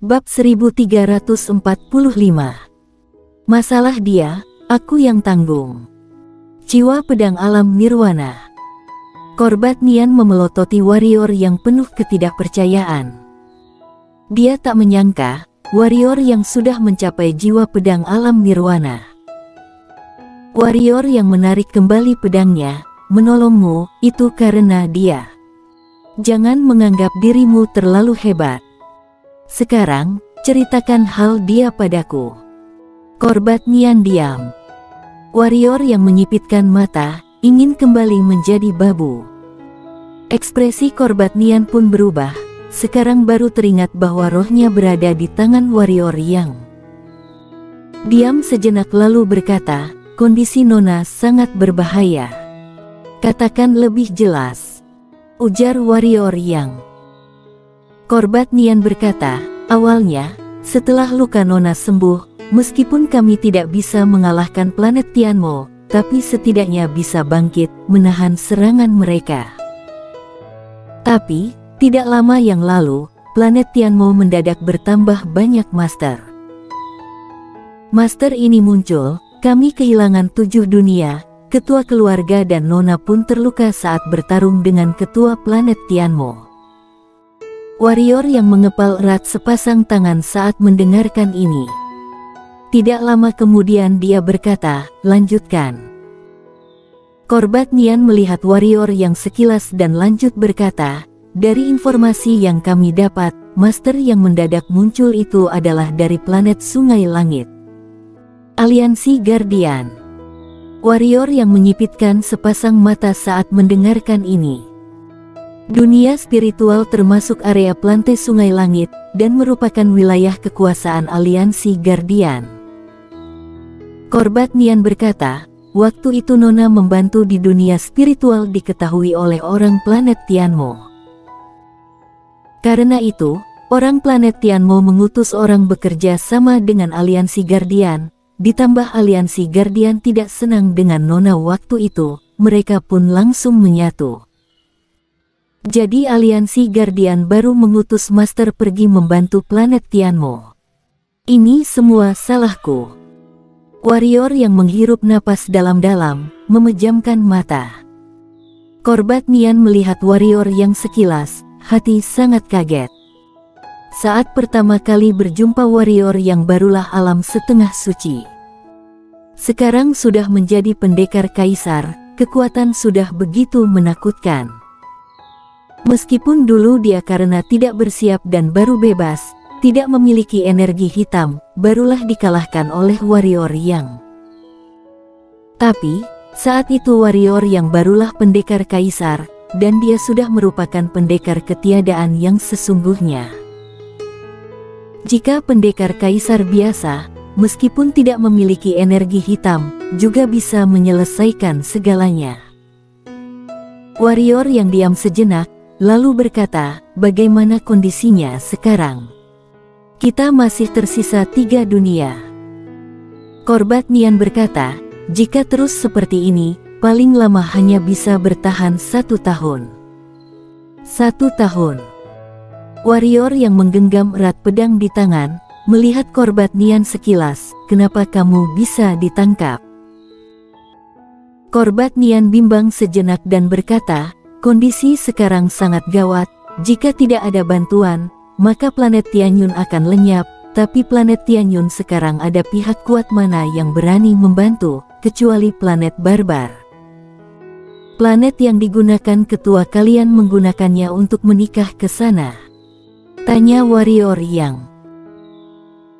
Bab 1345. Masalah dia, aku yang tanggung. Jiwa pedang alam nirwana. Korbat Nian memelototi warrior yang penuh ketidakpercayaan. Dia tak menyangka, warrior yang sudah mencapai jiwa pedang alam nirwana. Warrior yang menarik kembali pedangnya, menolongmu, itu karena dia. Jangan menganggap dirimu terlalu hebat. Sekarang, ceritakan hal dia padaku. Korbat Nian diam. Warrior yang menyipitkan mata, ingin kembali menjadi babu. Ekspresi Korbat Nian pun berubah, sekarang baru teringat bahwa rohnya berada di tangan warrior yang diam sejenak lalu berkata, kondisi Nona sangat berbahaya. Katakan lebih jelas, ujar warrior yang Korbat Nian berkata, awalnya, setelah luka Nona sembuh, meskipun kami tidak bisa mengalahkan planet Tianmo, tapi setidaknya bisa bangkit, menahan serangan mereka. Tapi, tidak lama yang lalu, planet Tianmo mendadak bertambah banyak master. Master ini muncul, kami kehilangan 7 dunia, ketua keluarga dan Nona pun terluka saat bertarung dengan ketua planet Tianmo. Warrior yang mengepal erat sepasang tangan saat mendengarkan ini. Tidak lama kemudian dia berkata, lanjutkan. Korbat Nian melihat warrior yang sekilas dan lanjut berkata, dari informasi yang kami dapat, master yang mendadak muncul itu adalah dari planet Sungai Langit. Aliansi Guardian. Warrior yang menyipitkan sepasang mata saat mendengarkan ini. Dunia spiritual termasuk area planete Sungai Langit, dan merupakan wilayah kekuasaan aliansi Guardian. Korbat Nian berkata, waktu itu Nona membantu di dunia spiritual diketahui oleh orang planet Tianmo. Karena itu, orang planet Tianmo mengutus orang bekerja sama dengan aliansi Guardian, ditambah aliansi Guardian tidak senang dengan Nona waktu itu, mereka pun langsung menyatu. Jadi aliansi Guardian baru mengutus master pergi membantu planet Tianmo. Ini semua salahku. Warrior yang menghirup napas dalam-dalam, memejamkan mata. Korbat Nian melihat warrior yang sekilas, hati sangat kaget. Saat pertama kali berjumpa warrior yang barulah alam setengah suci. Sekarang sudah menjadi pendekar kaisar, kekuatan sudah begitu menakutkan. Meskipun dulu dia karena tidak bersiap dan baru bebas, tidak memiliki energi hitam, barulah dikalahkan oleh warrior yang. Tapi, saat itu warrior yang barulah pendekar kaisar, dan dia sudah merupakan pendekar ketiadaan yang sesungguhnya. Jika pendekar kaisar biasa, meskipun tidak memiliki energi hitam, juga bisa menyelesaikan segalanya. Warrior yang diam sejenak, lalu berkata, bagaimana kondisinya sekarang? Kita masih tersisa 3 dunia. Korbat Nian berkata, jika terus seperti ini, paling lama hanya bisa bertahan 1 tahun. 1 tahun. Warrior yang menggenggam erat pedang di tangan, melihat Korbat Nian sekilas, kenapa kamu bisa ditangkap? Korbat Nian bimbang sejenak dan berkata, kondisi sekarang sangat gawat, jika tidak ada bantuan, maka planet Tianyun akan lenyap, tapi planet Tianyun sekarang ada pihak kuat mana yang berani membantu, kecuali planet barbar. Planet yang digunakan ketua kalian menggunakannya untuk menikah ke sana? Tanya warrior yang.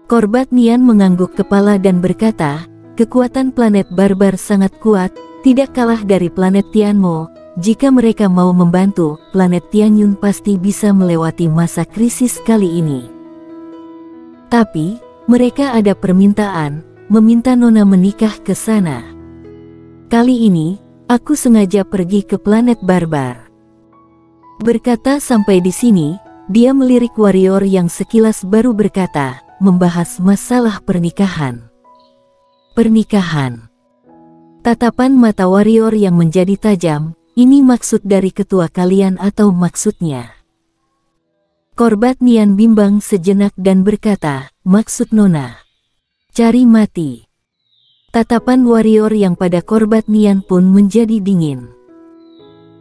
Korbat Nian mengangguk kepala dan berkata, kekuatan planet barbar sangat kuat, tidak kalah dari planet Tianmo. Jika mereka mau membantu, planet Tianyun pasti bisa melewati masa krisis kali ini. Tapi, mereka ada permintaan, meminta Nona menikah ke sana. Kali ini, aku sengaja pergi ke planet barbar. Berkata sampai di sini, dia melirik warrior yang sekilas baru berkata, membahas masalah pernikahan. Pernikahan. Tatapan mata warrior yang menjadi tajam, ini maksud dari ketua kalian atau maksudnya? Korbat Nian bimbang sejenak dan berkata, maksud Nona, cari mati. Tatapan warrior yang pada Korbat Nian pun menjadi dingin.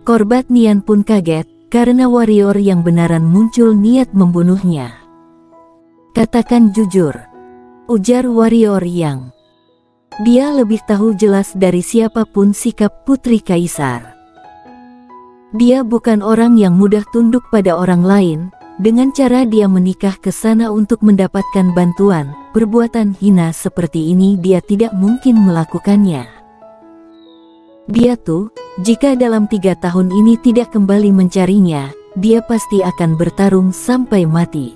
Korbat Nian pun kaget, karena warrior yang benaran muncul niat membunuhnya. Katakan jujur, ujar warrior yang. Dia lebih tahu jelas dari siapapun sikap Putri Kaisar. Dia bukan orang yang mudah tunduk pada orang lain. Dengan cara dia menikah ke sana untuk mendapatkan bantuan, perbuatan hina seperti ini dia tidak mungkin melakukannya. Dia tuh, jika dalam 3 tahun ini tidak kembali mencarinya, dia pasti akan bertarung sampai mati.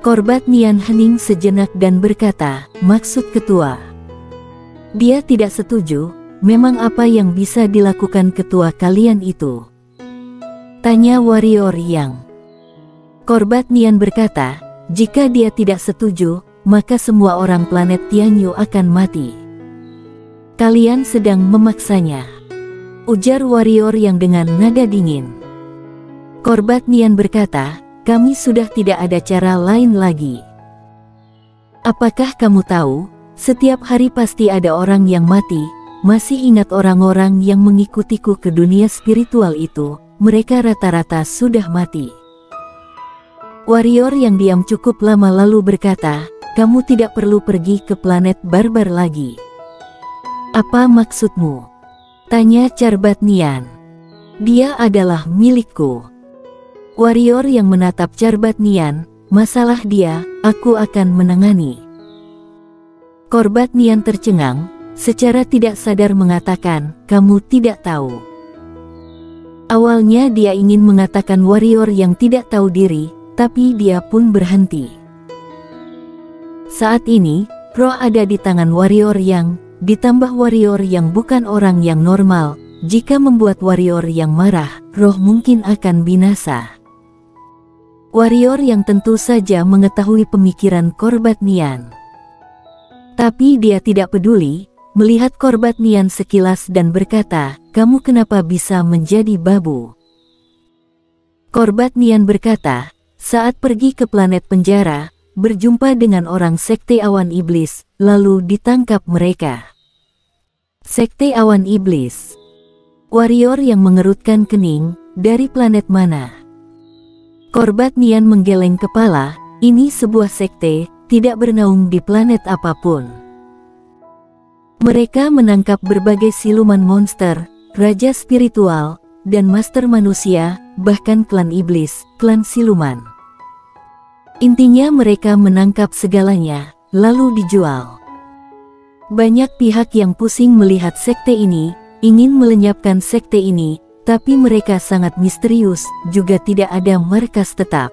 Korbat Nian hening sejenak dan berkata, maksud ketua. Dia tidak setuju, memang apa yang bisa dilakukan ketua kalian itu? Tanya warrior yang. Korbat Nian berkata, jika dia tidak setuju, maka semua orang planet Tianyu akan mati. Kalian sedang memaksanya, ujar warrior yang dengan nada dingin. Korbat Nian berkata, kami sudah tidak ada cara lain lagi. Apakah kamu tahu, setiap hari pasti ada orang yang mati? Masih ingat orang-orang yang mengikutiku ke dunia spiritual itu? Mereka rata-rata sudah mati. Warrior yang diam cukup lama lalu berkata, kamu tidak perlu pergi ke planet barbar lagi. Apa maksudmu? Tanya Korbat Nian. Dia adalah milikku. Warrior yang menatap Korbat Nian, masalah dia, aku akan menangani. Korbat Nian tercengang, secara tidak sadar mengatakan, kamu tidak tahu. Awalnya dia ingin mengatakan warrior yang tidak tahu diri, tapi dia pun berhenti. Saat ini, roh ada di tangan warrior yang, ditambah warrior yang bukan orang yang normal. Jika membuat warrior yang marah, roh mungkin akan binasa. Warrior yang tentu saja mengetahui pemikiran Korbat Nian. Tapi dia tidak peduli, melihat Korbat Nian sekilas dan berkata, kamu kenapa bisa menjadi babu? Korbat Nian berkata, saat pergi ke planet penjara, berjumpa dengan orang Sekte Awan Iblis, lalu ditangkap mereka. Sekte Awan Iblis. Warrior yang mengerutkan kening, dari planet mana? Korbat Nian menggeleng kepala, ini sebuah sekte, tidak bernaung di planet apapun. Mereka menangkap berbagai siluman monster, raja spiritual, dan master manusia, bahkan klan iblis, klan siluman. Intinya mereka menangkap segalanya, lalu dijual. Banyak pihak yang pusing melihat sekte ini, ingin melenyapkan sekte ini, tapi mereka sangat misterius, juga tidak ada markas tetap.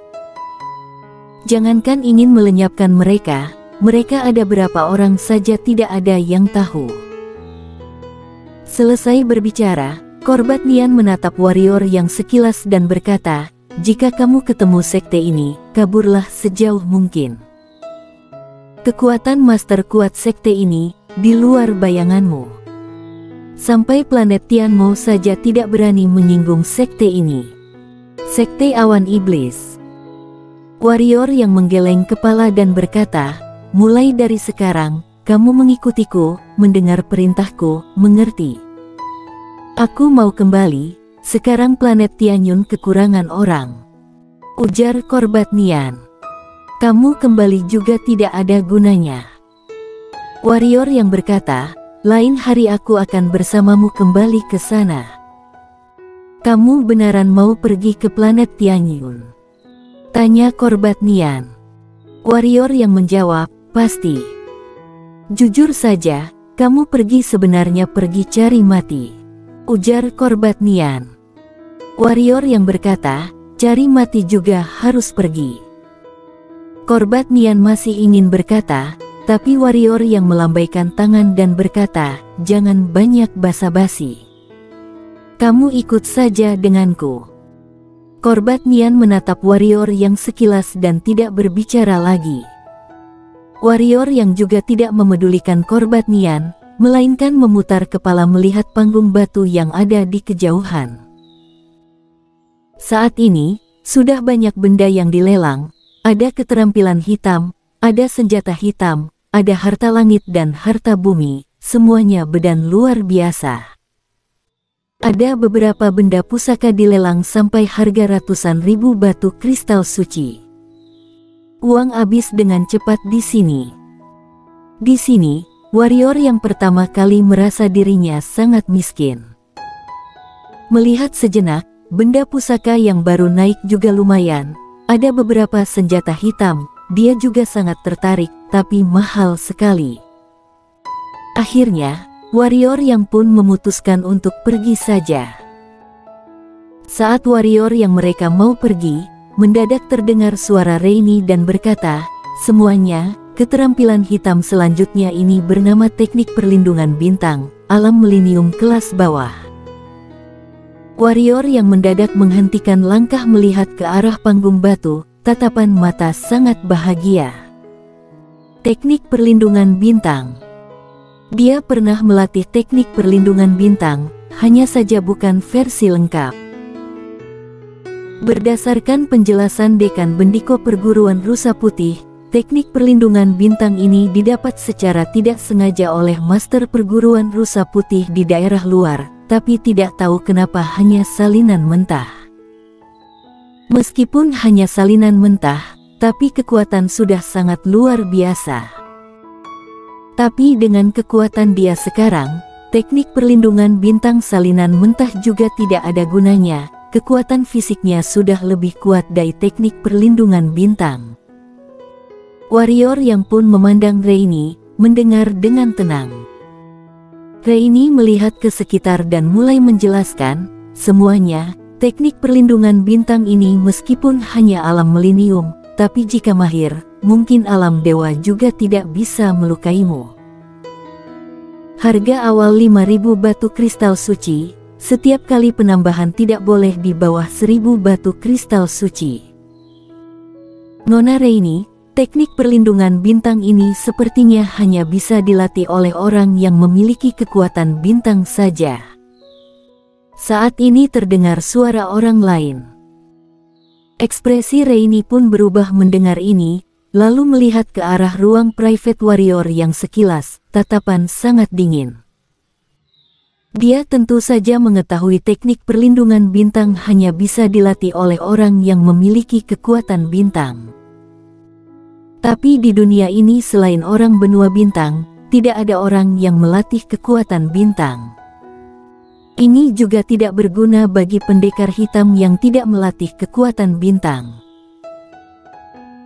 Jangankan ingin melenyapkan mereka, mereka ada berapa orang saja tidak ada yang tahu. Selesai berbicara, Korbat Nian menatap warrior yang sekilas dan berkata, jika kamu ketemu sekte ini, kaburlah sejauh mungkin. Kekuatan master kuat sekte ini, di luar bayanganmu. Sampai planet Tianmo saja tidak berani menyinggung sekte ini. Sekte Awan Iblis. Warrior yang menggeleng kepala dan berkata, mulai dari sekarang, kamu mengikutiku, mendengar perintahku, mengerti? Aku mau kembali. Sekarang planet Tianyun kekurangan orang, ujar Korbat Nian. Kamu kembali juga tidak ada gunanya. Warrior yang berkata, lain hari aku akan bersamamu kembali ke sana. Kamu benaran mau pergi ke planet Tianyun? Tanya Korbat Nian. Warrior yang menjawab, pasti. Jujur saja, kamu pergi sebenarnya pergi cari mati, ujar Korbat Nian. Warrior yang berkata, cari mati juga harus pergi. Korbat Nian masih ingin berkata, tapi warrior yang melambaikan tangan dan berkata, jangan banyak basa-basi. Kamu ikut saja denganku. Korbat Nian menatap warrior yang sekilas dan tidak berbicara lagi. Warrior yang juga tidak memedulikan Korbat Nian, melainkan memutar kepala melihat panggung batu yang ada di kejauhan. Saat ini, Sudah banyak benda yang dilelang, ada keterampilan hitam, ada senjata hitam, ada harta langit dan harta bumi, semuanya bedan luar biasa. Ada beberapa benda pusaka dilelang sampai harga ratusan ribu batu kristal suci. Uang habis dengan cepat di sini. Di sini, warrior yang pertama kali merasa dirinya sangat miskin. Melihat sejenak, benda pusaka yang baru naik juga lumayan, ada beberapa senjata hitam, dia juga sangat tertarik, tapi mahal sekali. Akhirnya, warrior yang pun memutuskan untuk pergi saja. Saat warrior yang mereka mau pergi, mendadak terdengar suara Rainy dan berkata, "Semuanya, keterampilan hitam selanjutnya ini bernama teknik perlindungan bintang, alam milenium kelas bawah." Warrior yang mendadak menghentikan langkah melihat ke arah panggung batu, tatapan mata sangat bahagia. Teknik perlindungan bintang. Dia pernah melatih teknik perlindungan bintang, hanya saja bukan versi lengkap. Berdasarkan penjelasan Dekan Bendiko Perguruan Rusa Putih, teknik perlindungan bintang ini didapat secara tidak sengaja oleh Master Perguruan Rusa Putih di daerah luar, tapi tidak tahu kenapa hanya salinan mentah. Meskipun hanya salinan mentah, tapi kekuatan sudah sangat luar biasa. Tapi dengan kekuatan dia sekarang, teknik perlindungan bintang salinan mentah juga tidak ada gunanya, kekuatan fisiknya sudah lebih kuat dari teknik perlindungan bintang. Warrior yang pun memandang Rainy, mendengar dengan tenang. Rainy melihat ke sekitar dan mulai menjelaskan, semuanya, teknik perlindungan bintang ini meskipun hanya alam milenium, tapi jika mahir, mungkin alam dewa juga tidak bisa melukaimu. Harga awal 5.000 batu kristal suci, setiap kali penambahan tidak boleh di bawah 1.000 batu kristal suci. Nona Rainy, teknik perlindungan bintang ini sepertinya hanya bisa dilatih oleh orang yang memiliki kekuatan bintang saja. Saat ini terdengar suara orang lain. Ekspresi Rainy pun berubah mendengar ini, lalu melihat ke arah ruang private warrior yang sekilas, tatapan sangat dingin. Dia tentu saja mengetahui teknik perlindungan bintang hanya bisa dilatih oleh orang yang memiliki kekuatan bintang. Tapi di dunia ini selain orang benua bintang, tidak ada orang yang melatih kekuatan bintang. Ini juga tidak berguna bagi pendekar hitam yang tidak melatih kekuatan bintang.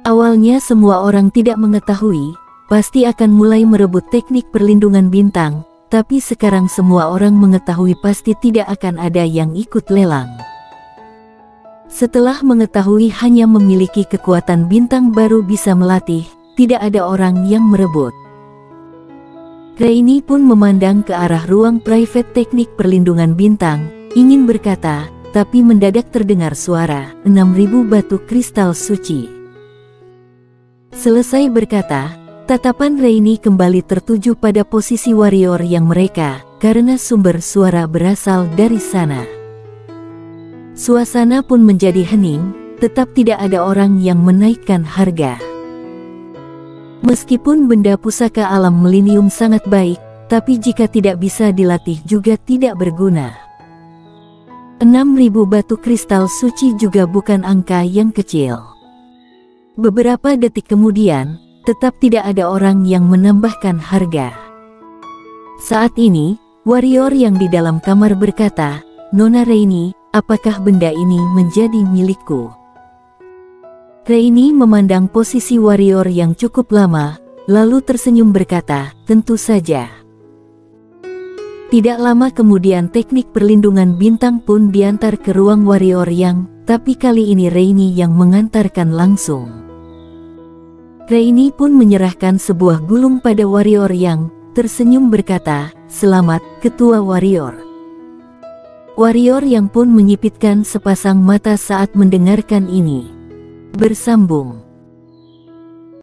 Awalnya semua orang tidak mengetahui, pasti akan mulai merebut teknik perlindungan bintang, tapi sekarang semua orang mengetahui pasti tidak akan ada yang ikut lelang. Setelah mengetahui hanya memiliki kekuatan bintang baru bisa melatih, tidak ada orang yang merebut. Rainy pun memandang ke arah ruang private teknik perlindungan bintang, ingin berkata, tapi mendadak terdengar suara, 6.000 batu kristal suci. Selesai berkata, tatapan Rainy kembali tertuju pada posisi warrior yang mereka, karena sumber suara berasal dari sana. Suasana pun menjadi hening, tetap tidak ada orang yang menaikkan harga. Meskipun benda pusaka alam milenium sangat baik, tapi jika tidak bisa dilatih juga tidak berguna. 6.000 batu kristal suci juga bukan angka yang kecil. Beberapa detik kemudian, tetap tidak ada orang yang menambahkan harga. Saat ini, warrior yang di dalam kamar berkata, "Nona Rainy, apakah benda ini menjadi milikku?" Rainy memandang posisi warrior yang cukup lama, lalu tersenyum berkata, "Tentu saja." Tidak lama kemudian teknik perlindungan bintang pun diantar ke ruang warrior yang, tapi kali ini Rainy yang mengantarkan langsung. Rainy pun menyerahkan sebuah gulung pada warrior yang, tersenyum berkata, "Selamat, ketua warrior." Warrior yang pun menyipitkan sepasang mata saat mendengarkan ini. Bersambung.